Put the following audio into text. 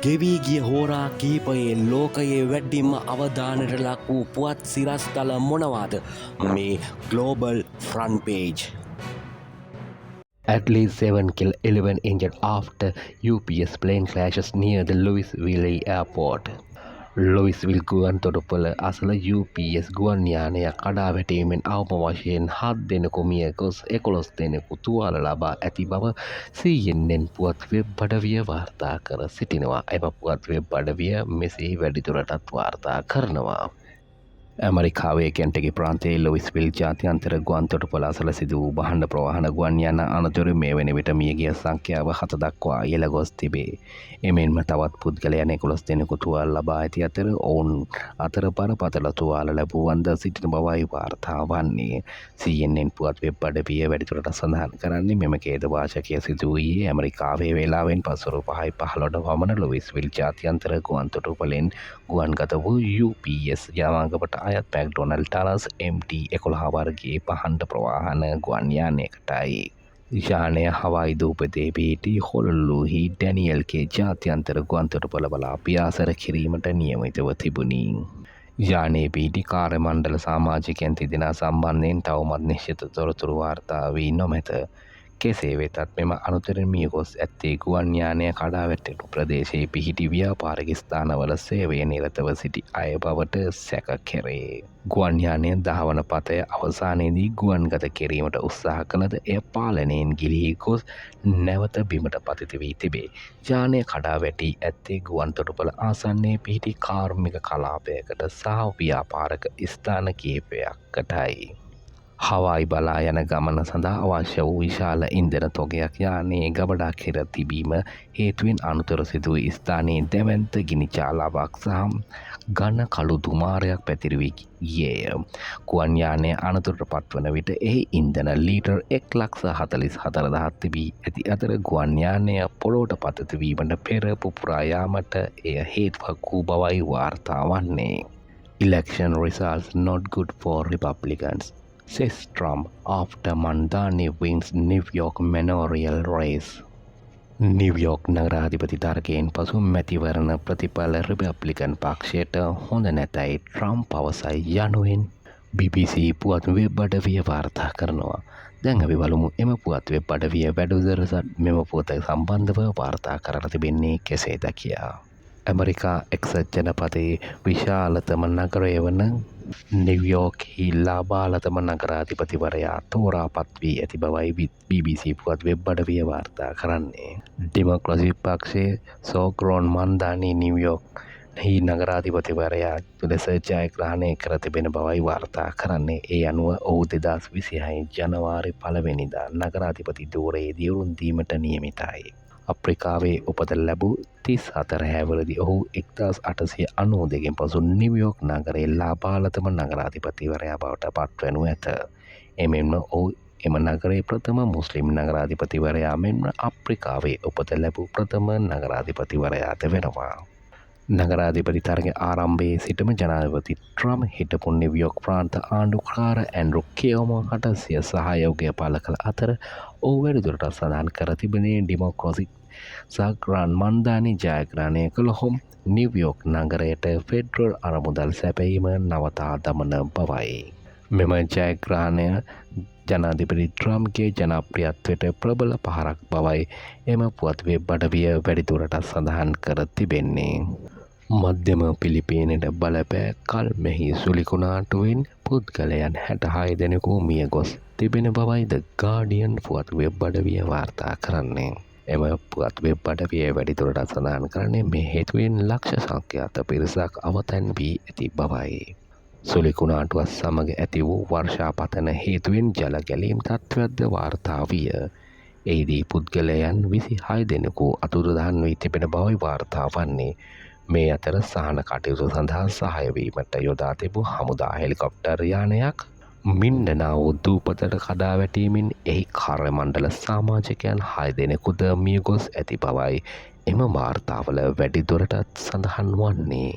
ගෙවී ගිය හෝරා කීපයේ ලෝකයේ වැඩ්ඩිම අවධානයට ලක් වූ පුවත් සිරස්තල මොනවාද මේ global front page. At least 7 killed, 11 injured after UPS plane crashes near the Louisville airport. Louisville ගුවන් තොටුපොළ අසල UPS ගුවන් යානය කඩා වැටීමෙන් අවම වශයෙන් 7 දෙනෙකු මිය ගොස් 11 දෙනෙකු තුවාල ලබා ඇති බව CNN පුවත් වෙබ් අඩවිය වාර්තා කර සිටිනවා. එම පුවත් වෙබ් අඩවිය මෙසේ වැඩිදුරටත් වාර්තා කරනවා. ඇමරිකාවේ කෙන්ටකි ප්‍රාන්තයේ ලොවිස්විල් ජාත්‍යන්තර ගුවන් තොටුපොළ අසල සිදු වූ බහණ්ඩ ප්‍රවාහන ගුවන් යාන අනතුරු මේ වන විට මියගිය සංඛ්‍යාව 7 දක්වා ඉහළ ගොස් තිබේ. එමෙන්ම තවත් පුද්ගලයන් 11 දෙනෙකු තුවාල ලබා ඇති අතර ඔවුන් අතර බරපතල තුවාල ලැබුවන්ද සිටින බවයි වාර්තා වන්නේ. CNN පුවත් වෙබ් අඩවිය වැඩිදුරටත් සඳහන් කරන්නේ මෙම ඛේදවාචකය සිදු වූයේ ඇමරිකාවේ වේලාවෙන් පසුරු 5:15 වමන ලොවිස්විල් ජාත්‍යන්තර ගුවන් තොටුපළෙන් ගුවන්ගත වූ UPS යාමාංගමට අයත් මැක්ඩොනල්ඩ් ටලස් MT-11 වර්ගයේ පහණ්ඩ ප්‍රවාහන ගුවන් යානයකටයි. යානය හවායි දූපතේ පිහිටි හොලොල්ලුහි ඩැනියල්ගේ ජාත්‍යන්තර ගුවන් තොටුපළ බලා පියාසර කිරීමට නියමිතව තිබුණි. යානයේ පිහිටි කාර්ය මණ්ඩල සමාජිකයන් තිදෙනා සම්බන්ධයෙන් තවමත් නිශ්චිත තොරතුරු වාර්තා වී නොමැත. කෙසේ වෙතත් මෙම අනතුරින් මිය ගොස් ඇත්තේ ගුවන් යානය කඩා වැටෙනු ප්‍රදේශයේ පිහිටි ව්‍යාපාරික ස්ථානවල සේවයේ නිරතව සිටි අය බවට සැක කෙරේ. ගුවන් යානය දහවන පතය අවසානයේදී ගුවන්ගත කිරීමට උත්සාහ කළද එය පාලනයෙන් ගිලී ගොස් නැවත බිමට පතිත වී තිබේ. යානය කඩා වැටී ඇත්තේ ගුවන් තොටුපළ ආසන්නයේ පිහිටි කාර්මික කලාපයකට සහ ව්‍යාපාරික ස්ථාන කිහිපයකටයි. හවායි බලා යන ගමන සඳහා අවශ්‍ය වූ විශාල ඉන්ධන තොගයක් යානයේ ගබඩා කර තිබීම හේතුවෙන් අනතුර සිදු වූ ස්ථානයේ දැවැන්ත ගිනි ජාලාවක් සහ ඝන කළු දුමාරයක් පැතිර වී ගියේය. ගුවන් යානය අනතුරට පත්වන විට එහි ඉන්ධන ලීටර් 1,44,000 තිබී ඇති අතර ගුවන් යානය පොළොවට පතිත වීමට පෙර පුපුරා යාමට එය හේතුවක් වූ බවයි වාර්තා වන්නේ. Election results not good for Republicans, says Trump after Mamdani wins New York mayoral race. New York නගරාධිපති තර්කයෙන් පසු මැතිවරණ ප්‍රතිඵල රිපබ්ලිකන් පක්ෂයට හොඳ නැතැයි ට්‍රම්ප් පවසයි යනුවෙන් BBC පුවත් වෙබ් අඩවිය වාර්තා කරනවා. දැන් අපි බලමු එම පුවත් වෙබ් අඩවිය වැඩිදුරටත් මෙම පුවත සම්බන්ධව වාර්තා කරලා තිබෙන්නේ කෙසේද කියා. ඇමරිකා එක්සත් ජනපදයේ විශාලතම නගරය වන නිව්යෝර්ක්හි ලාබාලතම නගරාධිපතිවරයා තෝරාපත් වී ඇති බවයි BBC පුවත් වෙබ් අඩවිය වාර්තා කරන්නේ. ඩෙමොක්‍රසි පක්ෂයේ සෝග්‍රෝන් මන්දානි නිව්යෝර්ක්හි නගරාධිපතිවරයා ලෙස ජයග්‍රහණය කර තිබෙන බවයි වාර්තා කරන්නේ. ඒ අනුව ඔහු 2026 ජනවාරි 1 වෙනිදා නගරාධිපති ධූරයේ උරුම දීමට නියමිතයි. අප්‍රිකාවේ උපත ලැබූ 34 හැවිරිදි ඔහු 1892 පසු නිව්යෝර්ක් නගරයේ ලාබාලතම නගරාධිපතිවරයා බවට පත්වනු ඇත. එමෙන්ම ඔහු එම නගරයේ ප්‍රථම මුස්ලිම් නගරාධිපතිවරයා මෙන්ම අප්‍රිකාවේ උපත ලැබූ ප්‍රථම නගරාධිපතිවරයාද වෙනවා. නගරාධිපති තරග ආරම්භයේ සිටම ජනාධිපති ට්‍රම්ප් හිටපු නිව්යෝර්ක් ප්‍රාන්ත ආණ්ඩුකාර ඇන්ඩ්‍රු කියෝමෝකට සිය සහයෝගය පළ කළ අතර ඔහු වැඩිදුරටත් සඳහන් කර තිබෙනේ ඩෙමොක්‍රසි සග්‍රාන් මන්දානි ජයග්‍රහණය කළහොත් නිව්යෝර්ක් නගරයට ෆෙඩරල් අරමුදල් සැපයීම නවතා දමන බවයි. මෙම ජයග්‍රහණය ජනාධිපති ට්‍රම්ප්ගේ ජනප්‍රියත්වයට ප්‍රබල පහරක් බවයි එම පුවත් වෙබ් අඩවිය වැඩිදුරටත් සඳහන් කර තිබෙන්නේ. මධ්‍යම පිලිපීනයට බලපෑ කල් මෙහි සුලිකුණාටුවෙන් පුද්ගලයන් 66 දෙනෙකු මිය ගොස් තිබෙන බවයි ද ගාඩියන් පුවත් වෙබ් අඩවිය වාර්තා කරන්නේ. එම පුවත් වෙබ් අඩවිය වැඩිදුරටත් සඳහන් කරන්නේ මේ හේතුවෙන් ලක්ෂ සංඛ්‍යාත පිරිසක් අවතැන් වී ඇති බවයි. සුලිකුණාටුවත් සමග ඇති වූ වර්ෂාපතන හේතුවෙන් ජල ගැලීම් තත්ත්වයක්ද වාර්තා විය. එහිදී පුද්ගලයන් 26 දෙනෙකු අතුරුදහන් වී තිබෙන බවයි වාර්තා වන්නේ. මේ අතර සහන කටයුතු සඳහා සහාය වීමට යොදා තිබූ හමුදා හෙලිකොප්ටර් යානයක් මින්ඩනාවෝ දූපතට කඩා වැටීමෙන් එහි කාර්ය මණ්ඩල සමාජිකයන් 6 දෙනෙකුද මිය ගොස් ඇති බවයි එම වාර්තාවල වැඩිදුරටත් සඳහන් වන්නේ.